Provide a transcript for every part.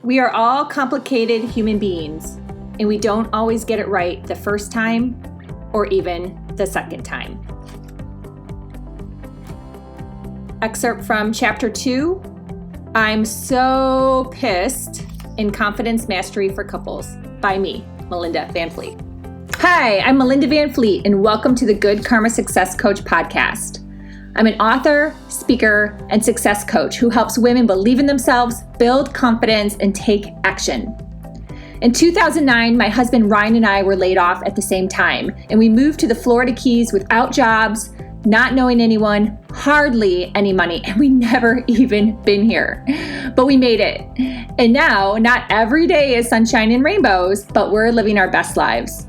We are all complicated human beings, and we don't always get it right the first time or even the second time. Excerpt from Chapter 2, I'm So Pissed in Confidence Mastery for Couples by me, Melinda Van Fleet. Hi, I'm Melinda Van Fleet, and welcome to the Good Karma Success Coach podcast. I'm an author, speaker, and success coach who helps women believe in themselves, build confidence, and take action. In 2009, my husband Ryan and I were laid off at the same time, and we moved to the Florida Keys without jobs, not knowing anyone, hardly any money, and we never even been here. But we made it. And now, not every day is sunshine and rainbows, but we're living our best lives.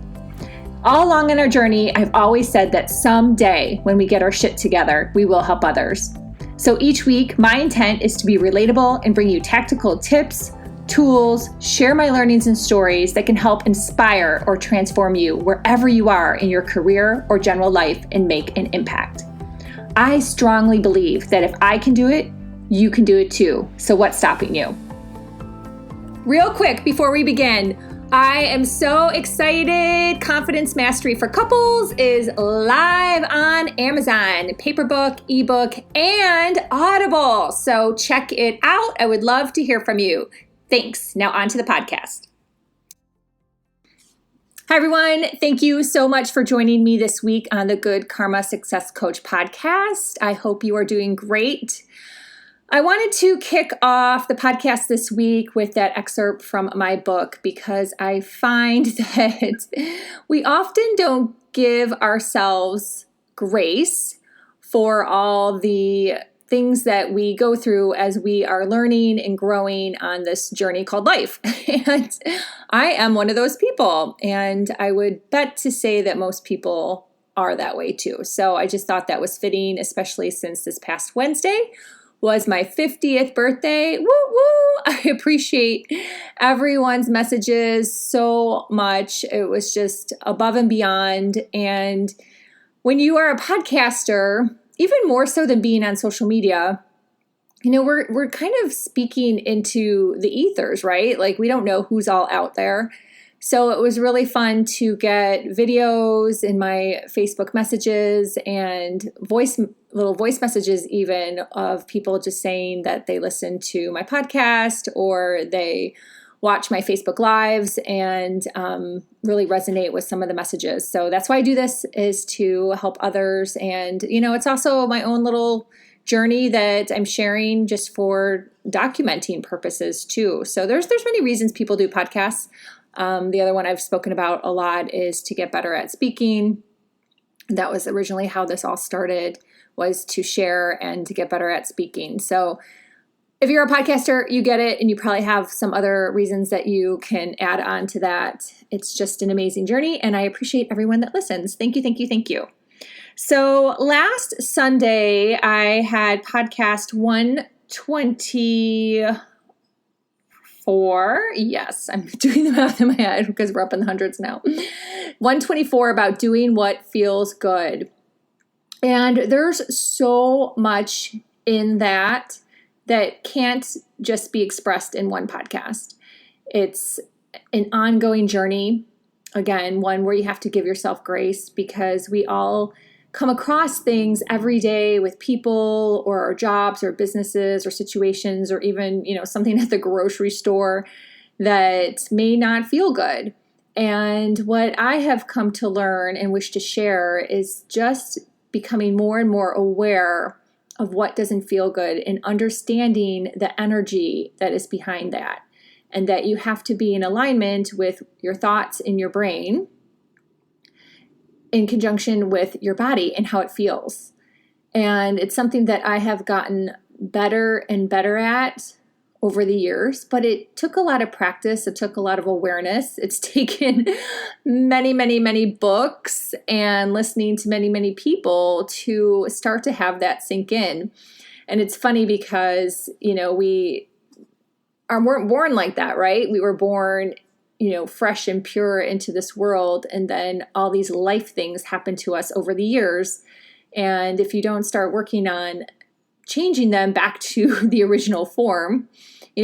All along in our journey, I've always said that someday when we get our shit together, we will help others. So each week, my intent is to be relatable and bring you tactical tips, tools, share my learnings and stories that can help inspire or transform you wherever you are in your career or general life and make an impact. I strongly believe that if I can do it, you can do it too. So what's stopping you? Real quick before we begin, I am so excited. Confidence Mastery for Couples is live on Amazon, paperbook, ebook, and Audible. So check it out. I would love to hear from you. Thanks. Now on to the podcast. Hi, everyone. Thank you so much for joining me this week on the Good Karma Success Coach podcast. I hope you are doing great. I wanted to kick off the podcast this week with that excerpt from my book because I find that we often don't give ourselves grace for all the things that we go through as we are learning and growing on this journey called life. And I am one of those people, and I would bet to say that most people are that way too. So I just thought that was fitting, especially since this past Wednesday was my 50th birthday. Woo woo! I appreciate everyone's messages so much. It was just above and beyond. And when you are a podcaster, even more so than being on social media, you know, we're kind of speaking into the ethers, right? Like we don't know who's all out there. So it was really fun to get videos in my Facebook messages and little voice messages even of people just saying that they listen to my podcast or they watch my Facebook lives and really resonate with some of the messages. So that's why I do this, is to help others. And, you know, it's also my own little journey that I'm sharing just for documenting purposes too. So there's many reasons people do podcasts. The other one I've spoken about a lot is to get better at speaking. That was originally how this all started, was to share and to get better at speaking. So if you're a podcaster, you get it, and you probably have some other reasons that you can add on to that. It's just an amazing journey, and I appreciate everyone that listens. Thank you, thank you, thank you. So last Sunday, I had podcast 124. Yes, I'm doing the math in my head because we're up in the hundreds now. 124, about doing what feels good. And there's so much in that can't just be expressed in one podcast. It's an ongoing journey. Again, one where you have to give yourself grace, because we all come across things every day with people or our jobs or businesses or situations, or even, you know, something at the grocery store that may not feel good. And what I have come to learn and wish to share is just becoming more and more aware of what doesn't feel good and understanding the energy that is behind that, and that you have to be in alignment with your thoughts in your brain in conjunction with your body and how it feels. And it's something that I have gotten better and better at over the years, but it took a lot of practice. It took a lot of awareness. It's taken many, many, many books and listening to many, many people to start to have that sink in. And it's funny because, you know, we weren't born like that, right? We were born, you know, fresh and pure into this world. And then all these life things happen to us over the years. And if you don't start working on changing them back to the original form,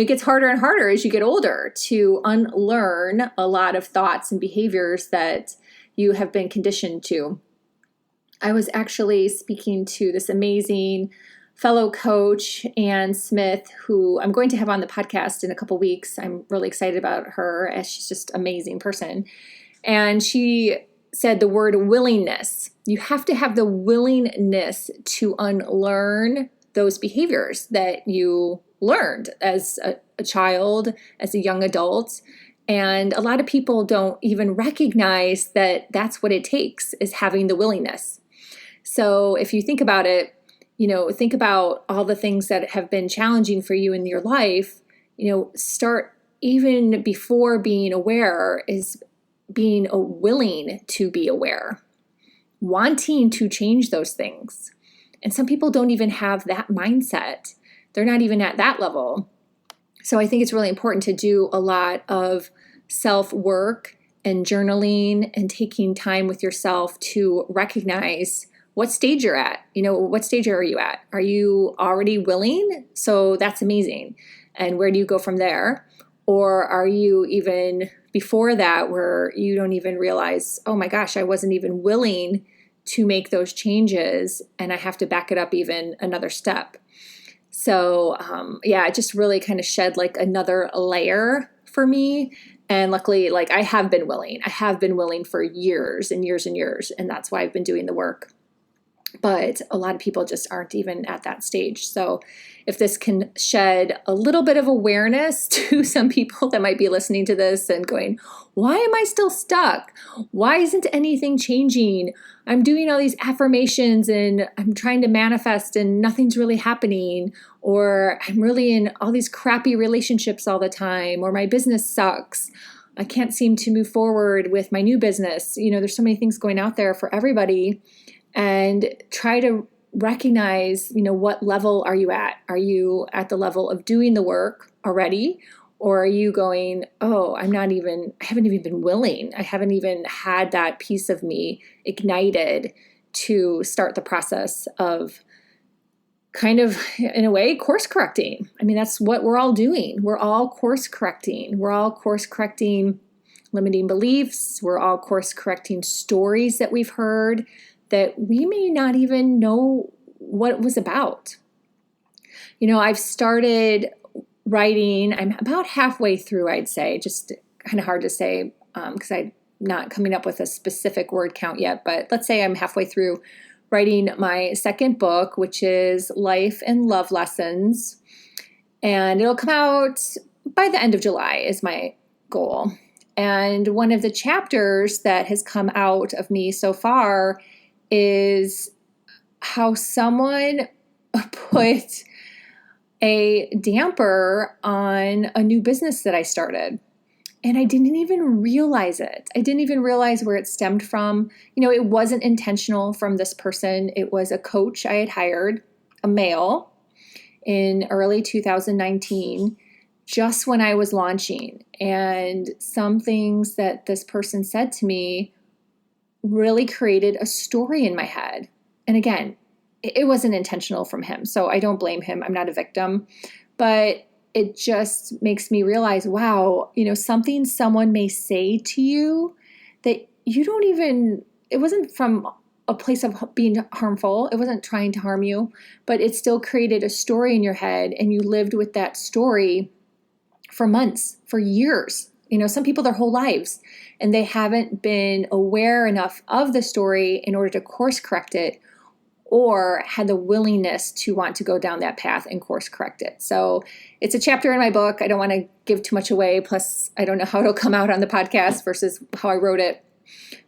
it gets harder and harder as you get older to unlearn a lot of thoughts and behaviors that you have been conditioned to. I was actually speaking to this amazing fellow coach, Ann Smith, who I'm going to have on the podcast in a couple weeks. I'm really excited about her, as she's just an amazing person. And she said the word willingness. You have to have the willingness to unlearn those behaviors that you learned as a child, as a young adult. And a lot of people don't even recognize that that's what it takes, is having the willingness. So if you think about it, think about all the things that have been challenging for you in your life, start even before being aware is being willing to be aware, wanting to change those things. And some people don't even have that mindset. They're not even at that level. So I think it's really important to do a lot of self-work and journaling and taking time with yourself to recognize what stage you're at. What stage are you at? Are you already willing? So that's amazing. And where do you go from there? Or are you even before that where you don't even realize, oh my gosh, I wasn't even willing to make those changes and I have to back it up even another step. So it just really kind of shed like another layer for me. And luckily, I have been willing. I have been willing for years and years and years. And that's why I've been doing the work. But a lot of people just aren't even at that stage. So if this can shed a little bit of awareness to some people that might be listening to this and going, why am I still stuck? Why isn't anything changing? I'm doing all these affirmations and I'm trying to manifest and nothing's really happening. Or I'm really in all these crappy relationships all the time. Or my business sucks. I can't seem to move forward with my new business. There's so many things going out there for everybody. And try to recognize, what level are you at? Are you at the level of doing the work already? Or are you going, oh, I haven't even been willing. I haven't even had that piece of me ignited to start the process of kind of, in a way, course correcting. I mean, that's what we're all doing. We're all course correcting. We're all course correcting limiting beliefs. We're all course correcting stories that we've heard that we may not even know what it was about. I've started writing, I'm about halfway through, I'd say, just kind of hard to say because I'm not coming up with a specific word count yet, but let's say I'm halfway through writing my second book, which is Life and Love Lessons. And it'll come out by the end of July is my goal. And one of the chapters that has come out of me so far is how someone put a damper on a new business that I started. And I didn't even realize it. I didn't even realize where it stemmed from. It wasn't intentional from this person. It was a coach I had hired, a male, in early 2019, just when I was launching. And some things that this person said to me really created a story in my head. And again, it wasn't intentional from him, so I don't blame him. I'm not a victim. But it just makes me realize, wow, something someone may say to you that you don't even, it wasn't from a place of being harmful. It wasn't trying to harm you, but it still created a story in your head, and you lived with that story for months, for years. Some people their whole lives, and they haven't been aware enough of the story in order to course correct it, or had the willingness to want to go down that path and course correct it. So it's a chapter in my book. I don't want to give too much away. Plus, I don't know how it'll come out on the podcast versus how I wrote it.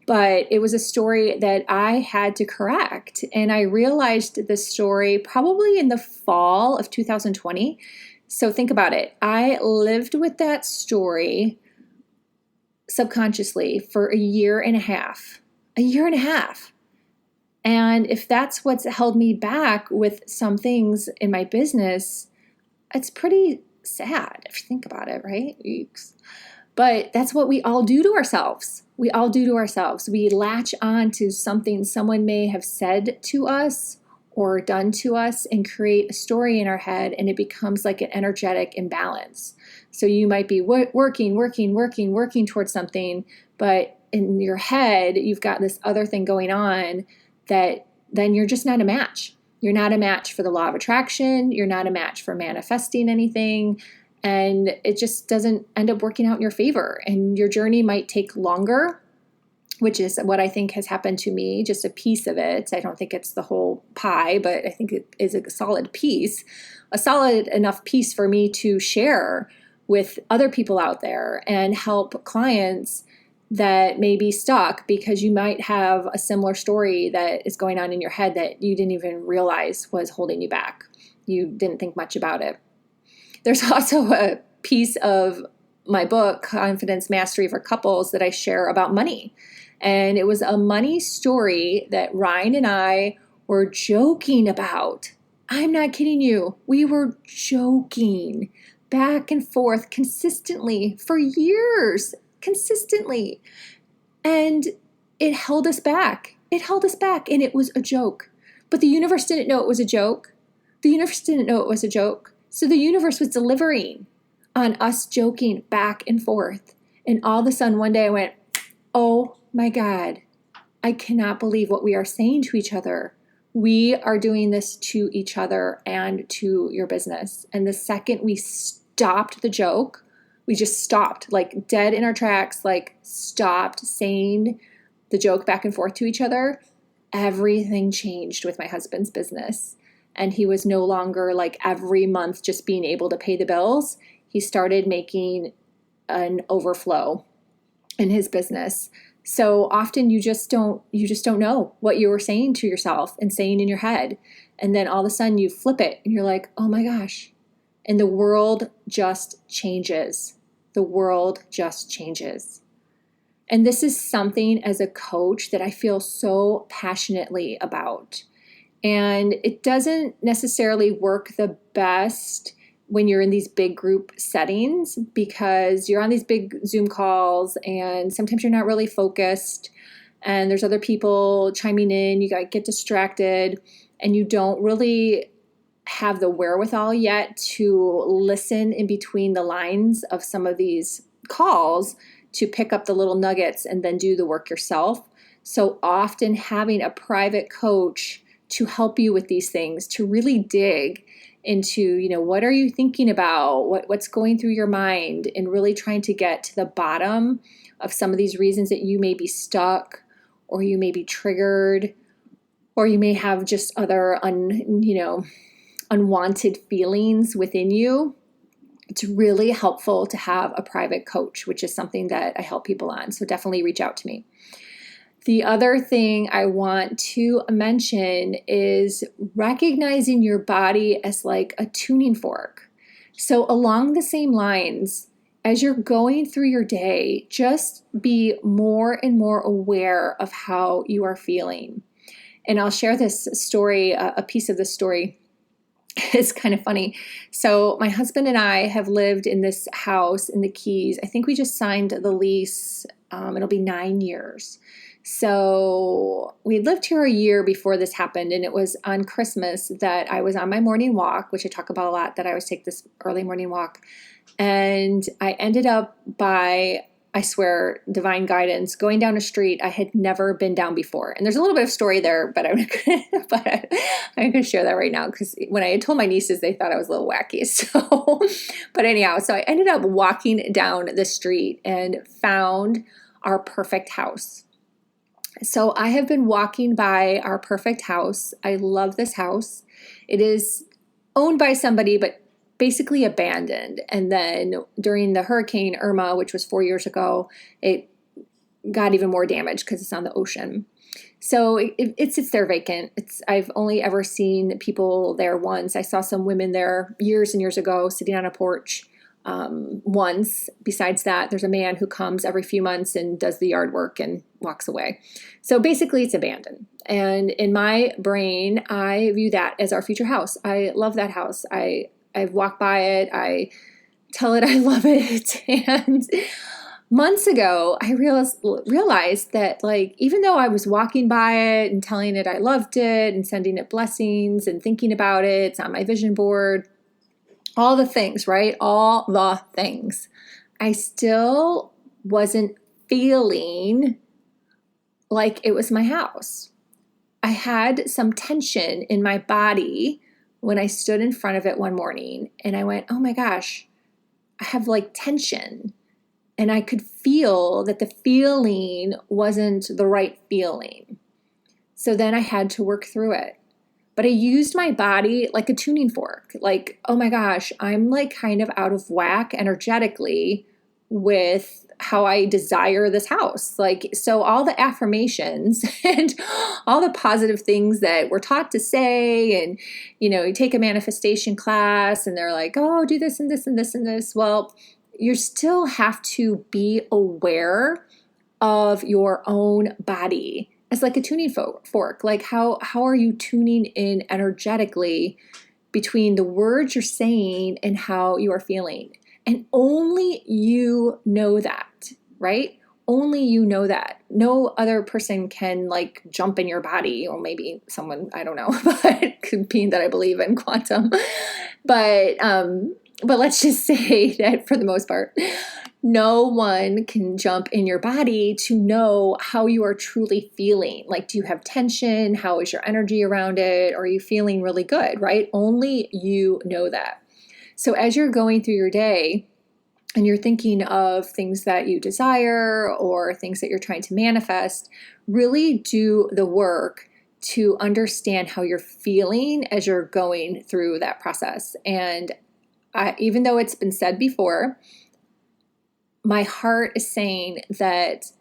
But it was a story that I had to correct. And I realized this story probably in the fall of 2020. So think about it. I lived with that story subconsciously for a year and a half. And if that's what's held me back with some things in my business, it's pretty sad if you think about it, right? Eeks. But that's what we all do to ourselves. We latch on to something someone may have said to us, or done to us and create a story in our head, and it becomes like an energetic imbalance. So you might be working towards something, but in your head, you've got this other thing going on that then you're just not a match. You're not a match for the law of attraction. You're not a match for manifesting anything. And it just doesn't end up working out in your favor. And your journey might take longer, which is what I think has happened to me, just a piece of it. I don't think it's the whole pie, but I think it is a solid piece, a solid enough piece for me to share with other people out there and help clients that may be stuck, because you might have a similar story that is going on in your head that you didn't even realize was holding you back. You didn't think much about it. There's also a piece of my book, Confidence Mastery for Couples, that I share about money. And it was a money story that Ryan and I were joking about. I'm not kidding you. We were joking back and forth consistently for years, consistently. And it held us back. It held us back, and it was a joke. But the universe didn't know it was a joke. The universe didn't know it was a joke. So the universe was delivering on us joking back and forth. And all of a sudden, one day I went, oh my God, I cannot believe what we are saying to each other. We are doing this to each other and to your business. And the second we stopped the joke, we just stopped, like dead in our tracks, like stopped saying the joke back and forth to each other, everything changed with my husband's business. And he was no longer like every month just being able to pay the bills. He started making an overflow in his business. So often you just don't know what you were saying to yourself and saying in your head. And then all of a sudden you flip it and you're like, oh my gosh. And the world just changes. The world just changes. And this is something as a coach that I feel so passionately about. And it doesn't necessarily work the best when you're in these big group settings, because you're on these big Zoom calls and sometimes you're not really focused and there's other people chiming in, you get distracted, and you don't really have the wherewithal yet to listen in between the lines of some of these calls to pick up the little nuggets and then do the work yourself. So often having a private coach to help you with these things, to really dig into, what are you thinking about, what's going through your mind, and really trying to get to the bottom of some of these reasons that you may be stuck, or you may be triggered, or you may have just other unwanted feelings within you. It's really helpful to have a private coach, which is something that I help people on. So definitely reach out to me. The other thing I want to mention is recognizing your body as like a tuning fork. So along the same lines, as you're going through your day, just be more and more aware of how you are feeling. And I'll share this story, a piece of this story. It's kind of funny. So my husband and I have lived in this house in the Keys. I think we just signed the lease. It'll be 9 years. So we lived here a year before this happened, and it was on Christmas that I was on my morning walk, which I talk about a lot, that I always take this early morning walk. And I ended up by, I swear, divine guidance, going down a street I had never been down before. And there's a little bit of story there, but I'm going to share that right now, because when I had told my nieces, they thought I was a little wacky. So, but anyhow, so I ended up walking down the street and found our perfect house. So I have been walking by our perfect house. I love this house. It is owned by somebody, but basically abandoned. And then during the Hurricane Irma, which was 4 years ago, it got even more damaged because it's on the ocean. So it sits there vacant. I've only ever seen people there once. I saw some women there years and years ago sitting on a porch once. Besides that, there's a man who comes every few months and does the yard work and walks away. So basically it's abandoned. And in my brain, I view that as our future house. I love that house. I've walked by it. I tell it I love it. And months ago, I realized that, like, even though I was walking by it and telling it I loved it and sending it blessings and thinking about it, it's on my vision board, all the things, right? All the things. I still wasn't feeling like it was my house. I had some tension in my body when I stood in front of it one morning and I went, oh my gosh, I have like tension. And I could feel that the feeling wasn't the right feeling. So then I had to work through it. But I used my body like a tuning fork. Like, oh my gosh, I'm like kind of out of whack energetically with how I desire this house. Like, so all the affirmations and all the positive things that we're taught to say, and, you take a manifestation class and they're like, oh, do this and this and this and this. Well, you still have to be aware of your own body as like a tuning fork. Like how are you tuning in energetically between the words you're saying and how you are feeling? And only you know that, right? Only you know that. No other person can like jump in your body, or maybe someone, I don't know, but it could be that I believe in quantum. But let's just say that for the most part, no one can jump in your body to know how you are truly feeling. Like, do you have tension? How is your energy around it? Are you feeling really good, right? Only you know that. So as you're going through your day and you're thinking of things that you desire or things that you're trying to manifest, really do the work to understand how you're feeling as you're going through that process. And even though it's been said before, my heart is saying that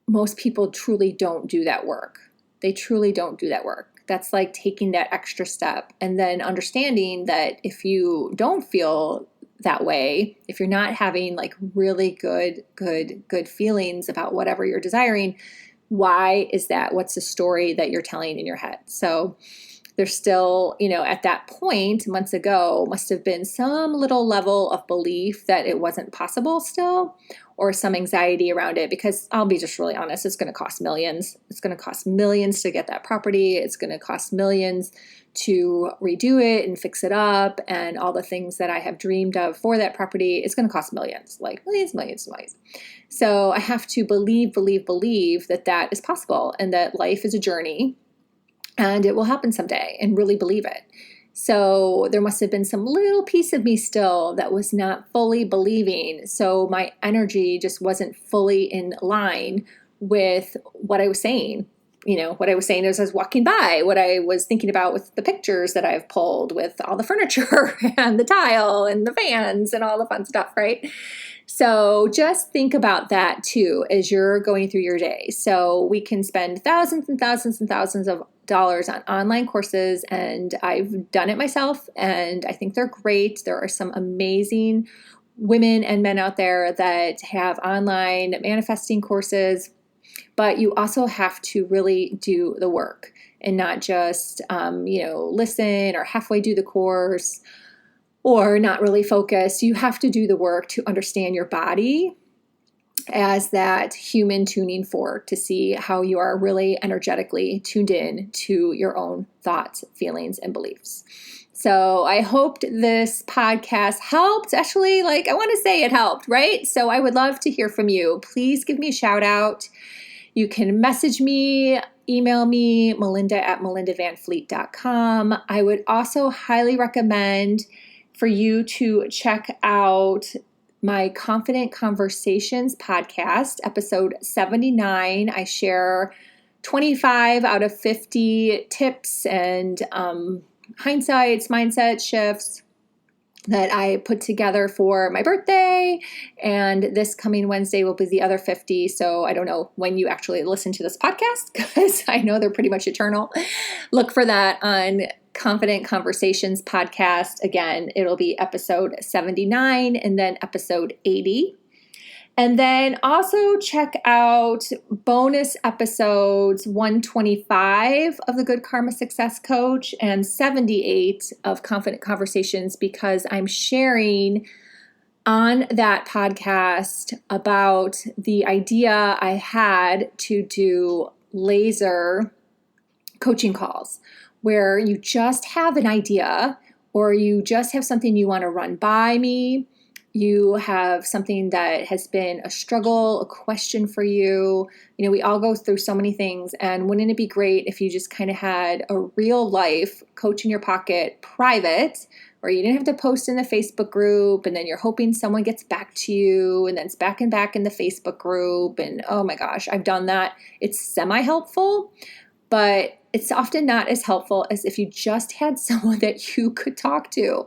most people truly don't do that work. They truly don't do that work. That's like taking that extra step and then understanding that if you don't feel that way, if you're not having like really good feelings about whatever you're desiring, why is that? What's the story that you're telling in your head? So there's still, at that point months ago, must have been some little level of belief that it wasn't possible still, or some anxiety around it, because I'll be just really honest, it's going to cost millions. It's going to cost millions to get that property. It's going to cost millions to redo it and fix it up, and all the things that I have dreamed of for that property. It's going to cost millions, like millions. So I have to believe that that is possible, and that life is a journey and it will happen someday, and really believe it. So there must have been some little piece of me still that was not fully believing. So my energy just wasn't fully in line with what I was saying. What I was saying as I was walking by, what I was thinking about with the pictures that I've pulled with all the furniture and the tile and the fans and all the fun stuff, right? So just think about that too as you're going through your day. So we can spend thousands and thousands and thousands of dollars on online courses, and I've done it myself, and I think they're great. There are some amazing women and men out there that have online manifesting courses, but you also have to really do the work and not just, listen or halfway do the course or not really focus. You have to do the work to understand your body as that human tuning fork to see how you are really energetically tuned in to your own thoughts, feelings, and beliefs. So I hoped this podcast helped. Actually, I want to say it helped, right? So I would love to hear from you. Please give me a shout out. You can message me, email me, melinda@melindavanfleet.com. I would also highly recommend for you to check out my Confident Conversations podcast, episode 79. I share 25 out of 50 tips and hindsights, mindset shifts that I put together for my birthday, and this coming Wednesday will be the other 50. So I don't know when you actually listen to this podcast, because I know they're pretty much eternal. Look for that on Confident Conversations podcast. Again, it'll be episode 79 and then episode 80. And then also check out bonus episodes 125 of the Good Karma Success Coach and 78 of Confident Conversations, because I'm sharing on that podcast about the idea I had to do laser coaching calls where you just have an idea or you just have something you want to run by me. You have something that has been a struggle, a question for you. You know, we all go through so many things, and wouldn't it be great if you just kind of had a real life coach in your pocket, private, where you didn't have to post in the Facebook group and then you're hoping someone gets back to you and then it's back in the Facebook group. And oh my gosh, I've done that. It's semi-helpful, but it's often not as helpful as if you just had someone that you could talk to.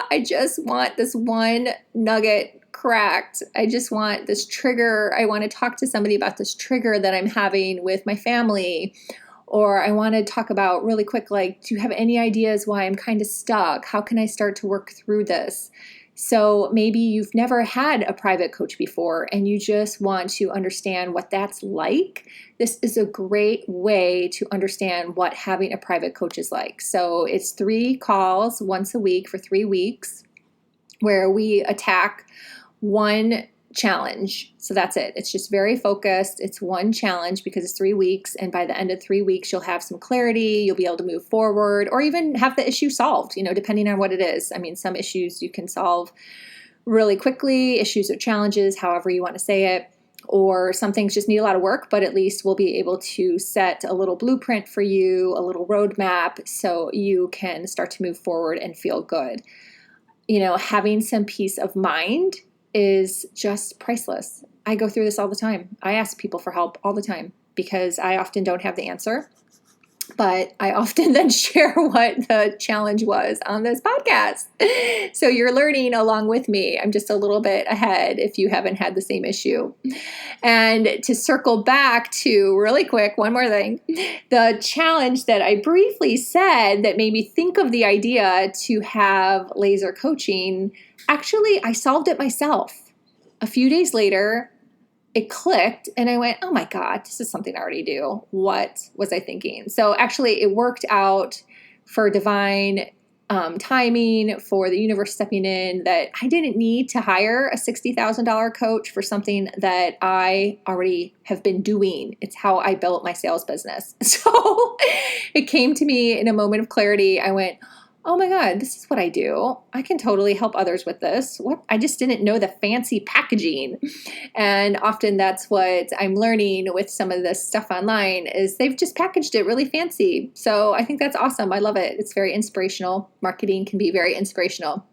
I just want this one nugget cracked. I just want this trigger. I want to talk to somebody about this trigger that I'm having with my family. Or I want to talk about really quick, like, do you have any ideas why I'm kind of stuck? How can I start to work through this? So maybe you've never had a private coach before and you just want to understand what that's like. This is a great way to understand what having a private coach is like. So it's 3 calls once a week for 3 weeks where we attack one challenge. So that's it. It's just very focused. It's one challenge because it's 3 weeks. And by the end of 3 weeks, you'll have some clarity. You'll be able to move forward or even have the issue solved, depending on what it is. I mean, some issues you can solve really quickly, issues or challenges, however you want to say it. Or some things just need a lot of work, but at least we'll be able to set a little blueprint for you, a little roadmap, so you can start to move forward and feel good. Having some peace of mind is just priceless. I go through this all the time. I ask people for help all the time because I often don't have the answer, but I often then share what the challenge was on this podcast. So you're learning along with me. I'm just a little bit ahead if you haven't had the same issue. And to circle back to really quick, one more thing, the challenge that I briefly said that made me think of the idea to have laser coaching, actually, I solved it myself. A few days later, it clicked and I went, oh my God, this is something I already do. What was I thinking? So actually it worked out for divine timing, for the universe stepping in, that I didn't need to hire a $60,000 coach for something that I already have been doing. It's how I built my sales business. So it came to me in a moment of clarity. I went, oh my God, this is what I do. I can totally help others with this. What? I just didn't know the fancy packaging. And often that's what I'm learning with some of this stuff online is they've just packaged it really fancy. So I think that's awesome. I love it. It's very inspirational. Marketing can be very inspirational.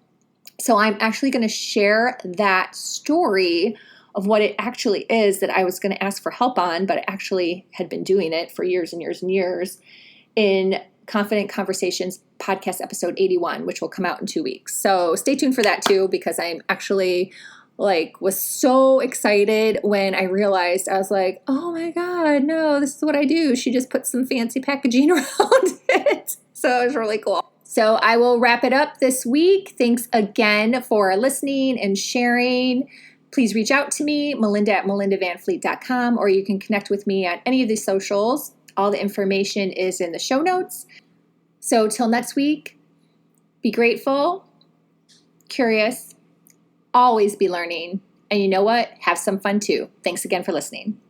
So I'm actually going to share that story of what it actually is that I was going to ask for help on, but I actually had been doing it for years and years and years in Confident Conversations podcast episode 81, which will come out in 2 weeks. So stay tuned for that too, because I'm actually was so excited when I realized, I was like, oh my God, no, this is what I do. She just put some fancy packaging around it. So it was really cool. So I will wrap it up this week. Thanks again for listening and sharing. Please reach out to me, melinda@melindavanfleet.com, or you can connect with me on any of these socials. All the information is in the show notes. So till next week, be grateful, curious, always be learning, and you know what? Have some fun too. Thanks again for listening.